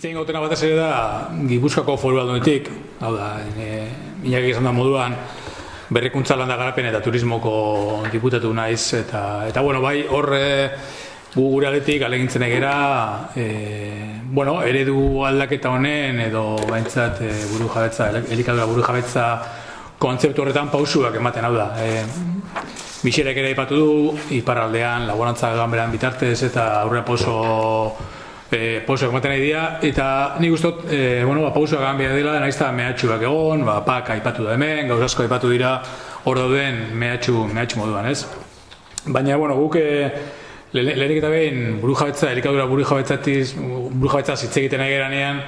Itzein gautena batez ere da Gipuzkoako Foru Aldunditik, hau da, Iñaki esan da moduan berrikuntza landa garapen eta turismoko diputatu naiz, eta bueno, bai, horre gu gure aldetik alegintzen egera, eredu aldaketa honen edo baintzat elikadura buru jabetza kontzeptu horretan pausuak ematen, hau da. Mixerek ere aipatu du, iparraldean, laborantza ganberan bitartez eta aurrera pausoak ematen nahi dira, eta nik ustot, pausoak egan behar dela, nahiz eta mehatxuak egon, PAK aipatu da hemen, gauz asko aipatu dira hor dauden mehatxu moduan, ez? Baina, guk lehenik eta behin elikadura buru jabetza hitz egiten nahi geranean,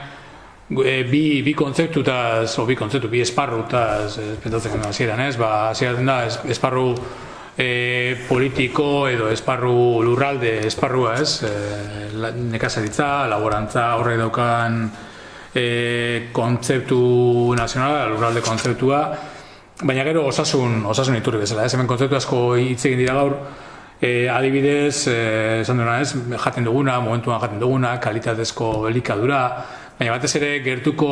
bi esparrutaz pentsatzen hasieran, ez? Hasieran da, esparru politiko edo esparru lurralde esparrua, ez? Nekazaritza, laborantza, horrek daukan kontzeptu nazionala, lurralde kontzeptua, baina gero osasun iturri bezala, ez? Hemen kontzeptu asko hitz egin dira gaur, adibidez, esan duena, ez? Jaten duguna, momentuan jaten duguna, kalitatezko elikadura, baina batez ere gertuko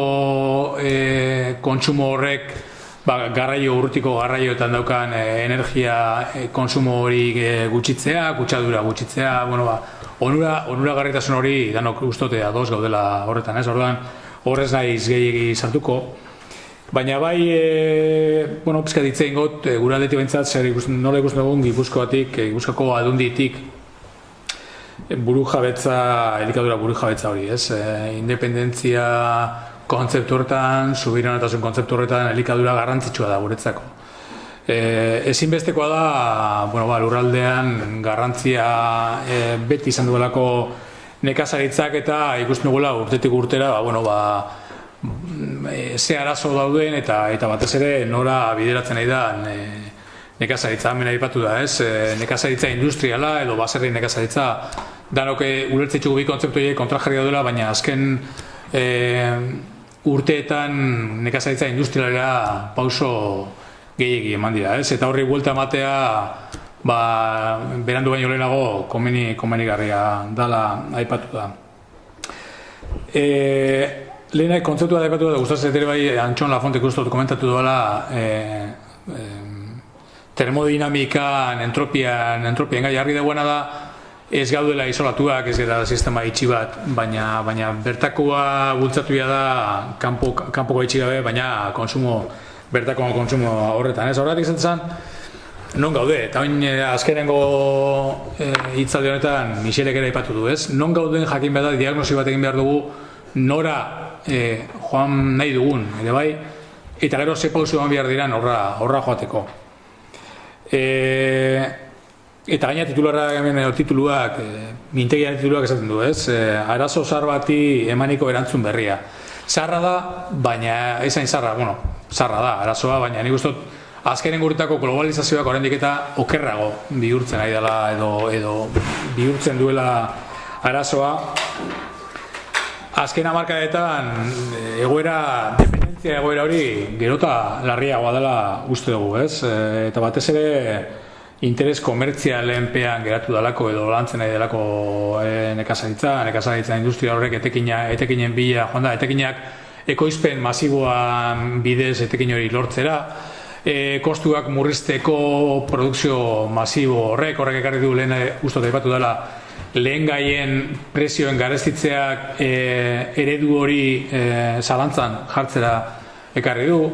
kontsumo horrek urrutiko garraioetan daukan energia kontsumo hori gutxitzea, kutsadura gutxitzea, onuragarritasun hori danok ustotea ados gaudela horretan, ez? Orduan, horrez naiz gehiegi sartuko. Baina bai, pizkat hitz egin got, gure aldetik behintzat, nola ikusten dugun Gipuzkoako Aldunditik elikadura buru jabetza hori, ez? Independentzia kontzeptu horretan, subiranotasun kontzeptu horretan elikadura garrantzitsua da guretzako. Ezinbestekoa da, lurraldean garrantzia beti izan duelako nekazaritzak eta ikusten dugula urtetik urtera, ze arazo dauden eta batez ere nora bideratzen nahi da nekazaritza, hemen aipatu da, ez? Nekazaritza industriala edo baserri nekazaritza, danok ulertzitzugu bi kontzeptu horiek kontrajarri daudela, baina azken urteetan nekazaritza industrialera pauso gehiegi eman dira, ez? Eta horri buelta ematea berandu baino lehenago komenigarria dala aipatu da. Lehenak kontzeptua da aipatu da, gustatzen ere bai Antxon Lafontek ustot komentatu duela termodinamikan, entropian gai jarri dagoena da, ez gaudela isolatuak, ez gara sistema itxi bat, baina bertakoa bultzatuia da kanpoko itxi gabe, baina bertako kontsumo horretan, ez? Horretik zentzen, non gaude, eta oin azkenengo hitzaldi honetan Michelek ere aipatu du, ez? Non gauden jakin behar da, diagnosi bat egin behar dugu, nora joan nahi dugun, ere bai, eta gero ze pausu eman behar diran horra joateko. Eta gaina tituluak, mintegian tituluak esaten du, ez? Arazo zahar bati emaniko erantzun berria. Zaharra da, baina ezain zaharra, zaharra da, arazoa, baina nik ustot azkenen gurtako globalizazioak oraindik eta okerrago bihurtzen ari dela edo bihurtzen duela arazoa. Azken hamarkadetan dependentzia egoera hori gerota larriagoa dela uste dugu, ez? Eta batez ere interes komertzialenpean geratu dalako edo lantzen nahi delako nekazaritza industria horrek etekinen bila joan da, etekinak ekoizpen masiboan bidez etekin hori lortzera, kostuak murrizteko produkzio masibo horrek ekarri du lehen ustot aipatu dela lehen gaien prezioen garestitzeak eredu hori zalantzan jartzera ekarri du,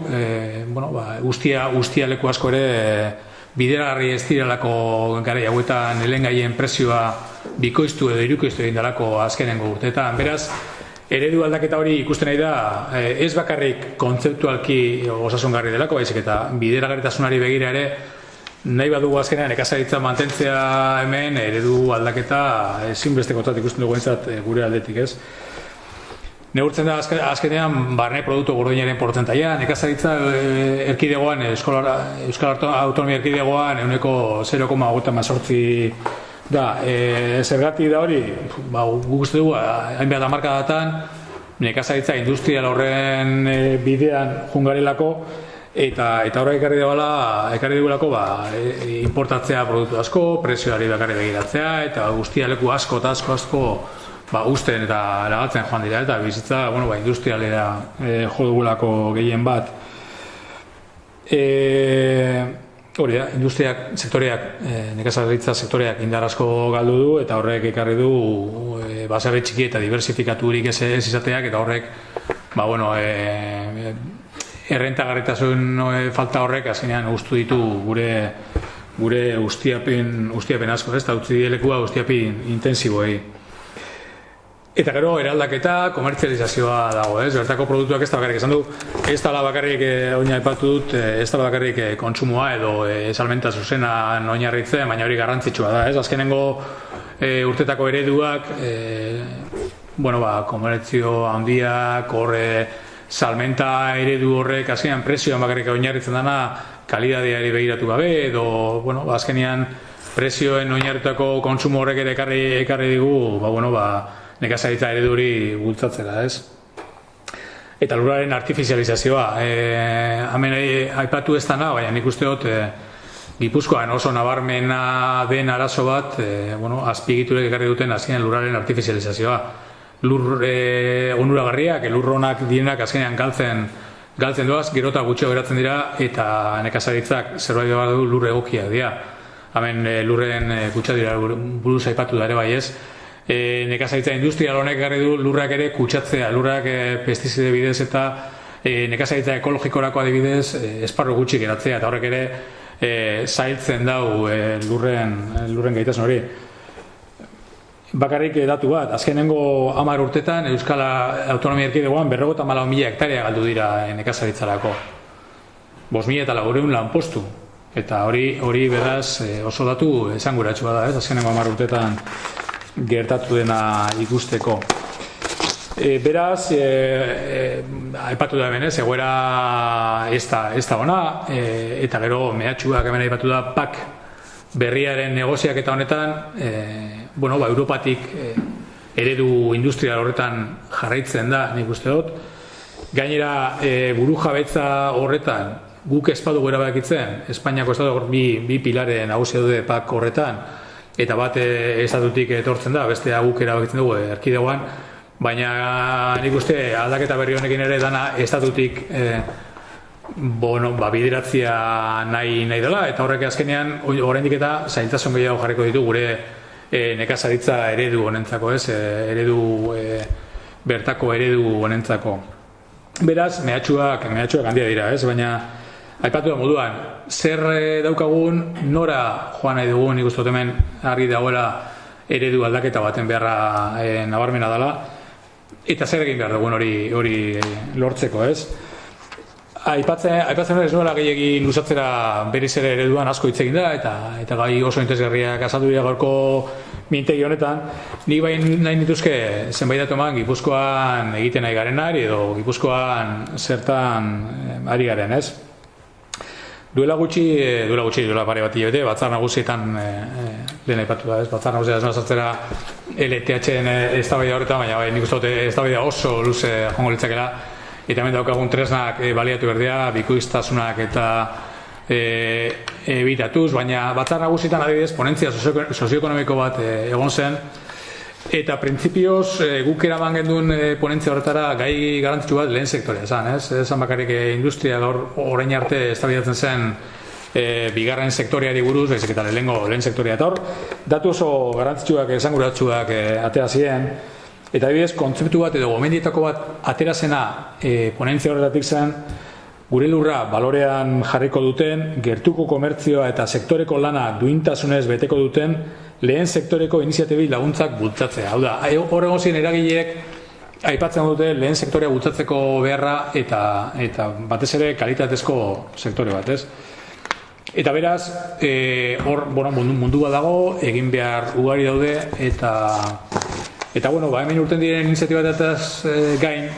guztia leku asko ere bideragarri ez direlako gara hauetan lehen gaien prezioa bikoiztu edo hirukoiztu egin delako azkenengo urteetan. Beraz, eredu aldaketa hori ikusten nahi da, ez bakarrik kontzeptualki osasungarri delako, baizik eta bideragarritasunari begira ere, nahi badugu azkenean nekazaritza mantentzea hemen eredu aldaketa ezinbestekotzat ikusten dugu entzat gure aldetik, ez? Neurtzen da azkenean barne produktu gordinaren portzentaia, nekazaritza erkidegoan, Euskal Autonomia erkidegoan euneko 0,8 da. Zergatik da hori, guk uste dugu, hainbat hamarkadatan, nekazaritza industrial horren bidean jungarelako, eta horrek ekarri dugulako importatzea produktu asko, prezioari bakarri begiratzea, eta guztia leku asko usten eta lagatzen joan dira, eta bizitza industrialera jo dugulako gehien bat. Hori da, industriak sektoreak, nekazaritza sektoreak indar asko galdu du, eta horrek ekarri du baserri txiki eta diversifikaturik ez izateak, eta horrek errentagarritasun falta horrek azkenean ustu ditu gure ustiapen asko, eta utzi lekua ustiapen intensiboei. Eta gero, eraldaketa, komertzializazioa dago, bertako produktuak ez da bakarrik, esan du, ez da bakarrik, oina aipatu dut, ez da bakarrik kontsumoa edo salmenta zuzena oinarritzen, baina hori garrantzitsua da, azkenengo urtetako ereduak, komertzio handiak, horre salmenta eredu horrek, azkenean prezioan bakarrik oinarritzen dana, kalidadeari begiratu gabe, edo, azkenean prezioen oinarritako kontsumo horrek ere ekarri digu, nekazaritza ereduri bultzatzera, ez? Eta lurraren artifizializazioa. Hemen aipatu ez dana, baina nik uste dut Gipuzkoan oso nabarmena den arazo bat, azpiegiturek ekarri duten azkenean lurraren artifizializazioa. Lur onuragarriak, lur onak dienak azkenean galtzen doaz, gero eta gutxio geratzen dira, eta nekazaritzak zerbait behar du lur egokiak dira. Hemen lurren kutsadura buruz aipatu da ere bai ez. Nekazaritza industrial honek ekarri du lurrak ere kutsatzea, lurrak pestizide bidez eta nekazaritza ekologikorako adibidez esparru gutxi geratzea, eta horrek ere zailtzen dau lurren gaitasun hori. Bakarrik datu bat, azkenengo 10 urtetan Euskal Autonomia Erkidegoan 54.000 hektarea galdu dira nekazaritzarako. 5.400 lanpostu, eta hori beraz oso datu esanguratsua da, azkenengo 10 urtetan gertatu dena ikusteko. Beraz, aipatu da hemen, egoera ez da ona, eta gero mehatxuak hemen aipatu da PAK berriaren negoziak eta honetan, Europatik eredu industrial horretan jarraitzen da, nik uste dut. Gainera, buru jabetza horretan, guk ez badugu erabakitzen, Espainiako estatu bi pilare nagusi daude PAK horretan, eta bat estatutik etortzen da, bestea guk erabakitzen dugu erkidegoan, baina nik uste aldaketa berri honekin ere dana estatutik bideratzia nahi dela, eta horrek azkenean oraindik eta zailtasun gehiago jarriko ditu gure nekazaritza eredu honentzako, bertako eredu honentzako. Beraz, mehatxuak handia dira, baina aipatu da moduan, zer daukagun, nora joan nahi dugun, nik uste hemen argi dagoela eredu aldaketa baten beharra nabarmena dela, eta zer egin behar dugun hori lortzeko, ez? Aipatzen ez nuela gehiagin luzatzera berriz ere ereduan asko hitz egin da, eta gai oso interesgarriak azaldu dira gaurko mintegi honetan, nik bai nahi nituzke zenbait datu eman Gipuzkoan egiten nahi garenari, edo Gipuzkoan zertan ari garen, ez? Duela pare bat hilabete, batzar nagusietan lehen aipatu da, ez? Batzar nagusietan sartzera LTH-en eztabaida horretan, baina nik uste dut eztabaida oso luze joango litzakela, eta hemen daukagun tresnak baliatu berdea, bikoiztasunak eta ebitatuz, baina batzar nagusietan adibidez ponentzia sozioekonomiko bat egon zen, eta printzipioz guk eraman genduen ponentzia horretara gai garrantzitsu bat lehen sektorea esan, ez? Esan bakarrik industria orain arte eztabaidatzen zen bigarren sektoreari buruz, baizik eta lehen sektorea, eta hor datu oso garrantzitsuak esanguratsuak atera ziren, eta adibidez kontzeptu bat edo gomendietako bat atera zena ponentzia horretatik zen, gure lurra balorean jarriko duten, gertuko komertzioa eta sektoreko lana duintasunez beteko duten, lehen sektoreko iniziatibi laguntzak bultzatzea. Hau da, horrego ziren eragileek aipatzen dute lehen sektorea bultzatzeko beharra eta batez ere kalitatezko sektore bat, ez? Eta beraz, hor mundu bat dago, egin behar ugari daude, eta hemen urten diren iniziatibataz gain,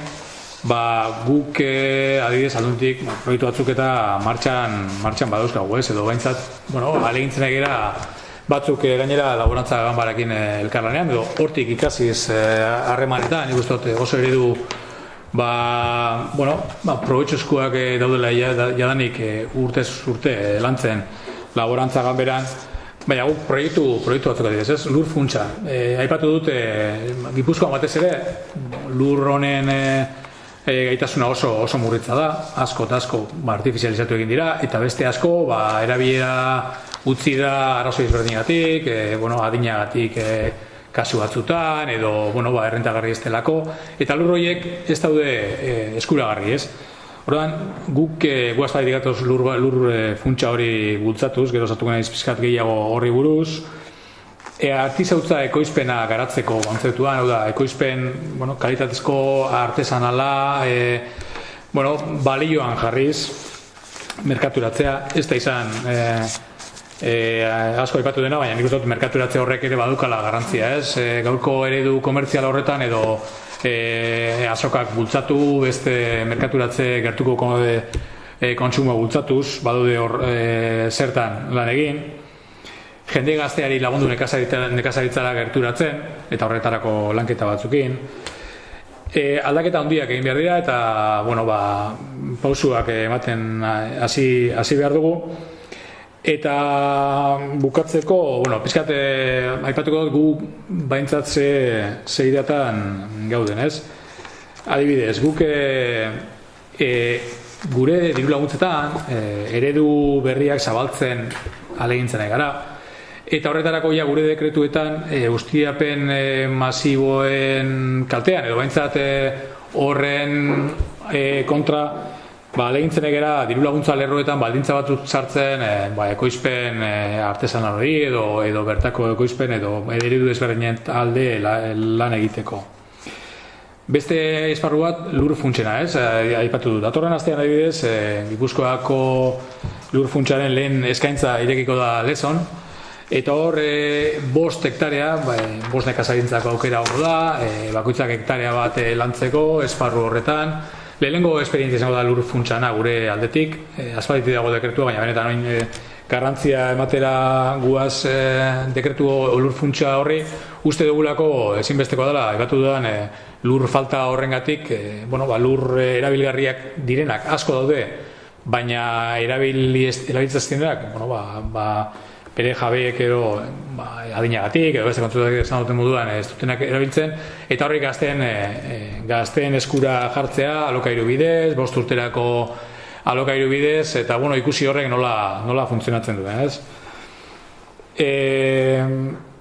guk adibidez alduntik proiektu batzuk eta martxan badauzkagu, ez? Edo baintzat, alegintzen egera batzuk gainera laborantza ganbarakin elkarlanean, edo hortik ikasiz harremanetan, nik uste dut oso eredu probetxuzkoak daudela jadanik urtez urte lantzen laborantza ganberan, Baina guk proiektu batzuk adibidez, ez? Lur funtsa. Aipatu dut, Gipuzkoan batez ere, lur honen gaitasuna oso murritza da, asko eta asko artifizializatu egin dira, eta beste asko erabilera utzi da arrazoi ezberdinagatik, adinagatik kasu batzutan, edo errentagarri ez delako, eta lur horiek ez daude eskuragarri, ez? Orduan, guk guazpadik gatoz lur funtsa hori bultzatuz, gero zatu genaiz pizkat gehiago horri buruz, artizautza ekoizpena garatzeko kontzeptuan, hau da, ekoizpen kalitatezko artesanala, balioan jarriz, merkaturatzea, ez da izan asko aipatu dena, baina nik uste dut merkaturatze horrek ere badukala garrantzia, ez? Gaurko eredu komertzial horretan edo azokak bultzatu, beste merkaturatze gertuko kontsumo bultzatuz, badude hor zertan lan egin. Jende gazteari lagundu nekazaritzara gerturatzen, eta horretarako lanketa batzukin. Aldaketa handiak egin behar dira, eta pausuak ematen hasi behar dugu. Eta bukatzeko, pizkat aipatuko dut gu baintzat ze ideatan gauden, ez? Adibidez, guk gure diru laguntzetan eredu berriak zabaltzen ahalegintzen gara. Eta horretarako gure dekretuetan ustiapen masiboen kaltean, edo baintzat horren kontra ahalegintzen egera diru laguntza lerroetan baldintza batzuk sartzen ekoizpen artesanal hori edo bertako ekoizpen edo eredu ezberdinen alde lan egiteko. Beste esparru bat lur funtsena, ez? Aipatu dut. Datorren astean adibidez, Gipuzkoako lur funtsaren lehen eskaintza irekiko da Lezon, eta hor 5 hektarea, 5 nekazarintzako aukera hor da, bakoitzak hektarea bat lantzeko esparru horretan. Lehenengo esperientzia izango da lur funtsana gure aldetik, aspalditik dago dekretua, baina benetan oin garrantzia ematera guaz dekretu lur funtsa horri, uste dugulako ezinbesteko dela, aipatu dudan lur falta horrengatik, lur erabilgarriak direnak asko daude, baina erabiltzazkenerak, bere jabeek edo adinagatik, edo beste kontzutak esan duten moduan ez dutenak erabiltzen, eta horrik gazteen eskura jartzea alokairu bidez, 5 urterako alokairu bidez, eta ikusi horrek nola funtzionatzen duen, ez?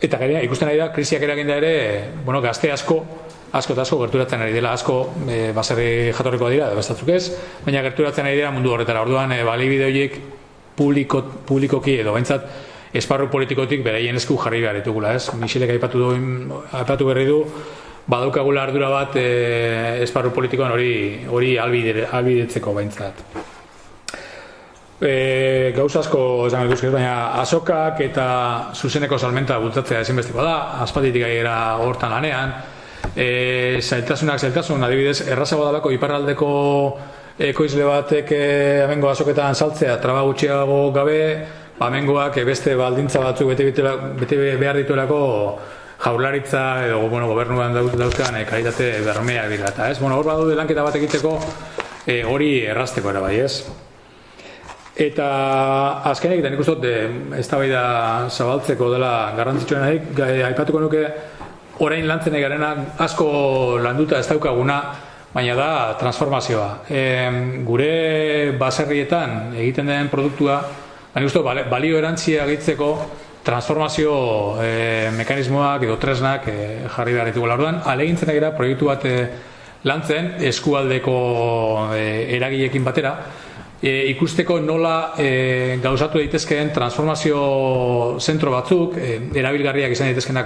Eta ikusten ari da, krisiak eraginda ere, gazte asko eta asko gerturatzen ari dela, asko baserri jatorrikoa dira, edo bestatzuk ez, baina gerturatzen ari dira mundu horretara, orduan balibide horiek publikoki edo baintzat esparru politikotik beraien esku jarri behar ditugula, ez? Michelek aipatu berri du, badaukagula ardura bat esparru politikoan hori albidetzeko baintzat. Gauza asko esan dituzkez, baina azokak eta zuzeneko salmenta bultzatzea ezinbestikoa da, aspalditik gaira hortan lanean, zailtasun, adibidez, errazago dalako iparraldeko ekoizle batek amengo azoketan saltzea, traba gutxiago gabe, amengoak beste baldintza batzuk bete behar dituelako jaurlaritza edo gobernuan dauzkan kalitate bermea dira. Eta hor badu lanketa bat egiteko hori errazteko era bai, ez? Eta azkenik, eta nik uste dut eztabaida zabaltzeko dela garrantzitsuenak, aipatuko nuke orain lantzen egarena asko landuta ez daukaguna, baina da transformazioa. Gure baserrietan egiten den produktua, balio erantzia gehitzeko transformazio mekanismoak edo tresnak jarri behar ditugu. Orduan, ahalegintzen egira proiektu bat lantzen eskualdeko eragileekin batera, ikusteko nola gauzatu daitezkeen transformazio zentro batzuk, erabilgarriak izan daitezkenak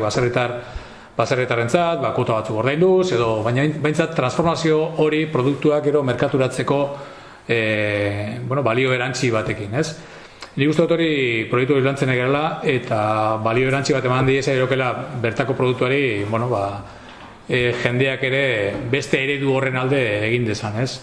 baserritarrentzat, kuota batzuk ordainduz, edo baintzat transformazio hori produktuak ero merkaturatzeko balio erantzi batekin, ez? Nik uste dut hori proiektu lantzen egerela, eta balio erantzi bat eman dieza erokela bertako produktuari jendeak ere beste eredu horren alde egin dezan, ez?